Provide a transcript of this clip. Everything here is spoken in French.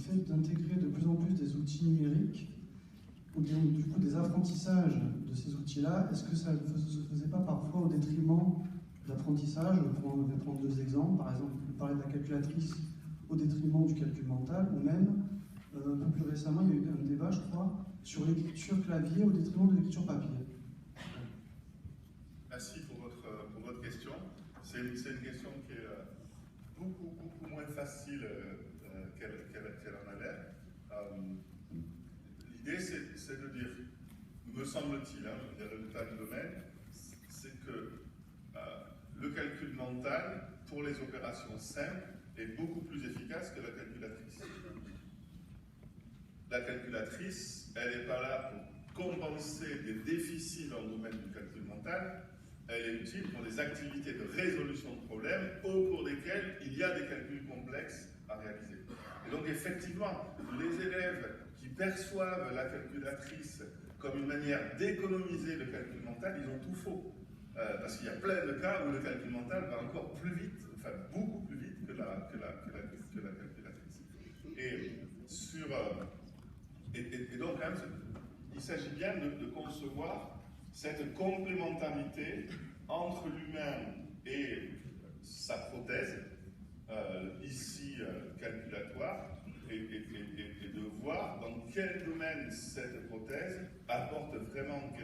fait d'intégrer de plus en plus des outils numériques, ou du coup des apprentissages de ces outils-là, est-ce que ça ne se faisait pas parfois au détriment d'apprentissage? On va prendre deux exemples, par exemple, vous parlez de la calculatrice au détriment du calcul mental, ou même, un peu plus récemment, il y a eu un débat, je crois, sur l'écriture clavier au détriment de l'écriture papier. Merci pour votre question. C'est une question qui est beaucoup moins facile qu'elle en a l'air. L'idée, c'est de dire, me semble-t-il, le résultat du domaine, c'est que le calcul mental, pour les opérations simples, est beaucoup plus efficace que la calculatrice. La calculatrice, elle n'est pas là pour compenser des déficits dans le domaine du calcul mental, elle est utile pour des activités de résolution de problèmes au cours desquelles il y a des calculs complexes à réaliser. Et donc effectivement, les élèves qui perçoivent la calculatrice comme une manière d'économiser le calcul mental, ils ont tout faux. Parce qu'il y a plein de cas où le calcul mental va encore plus vite, enfin beaucoup plus vite que la calculatrice. Et donc, quand même, il s'agit bien de concevoir cette complémentarité entre l'humain et sa prothèse, ici calculatoire, et de voir dans quel domaine cette prothèse apporte vraiment quelque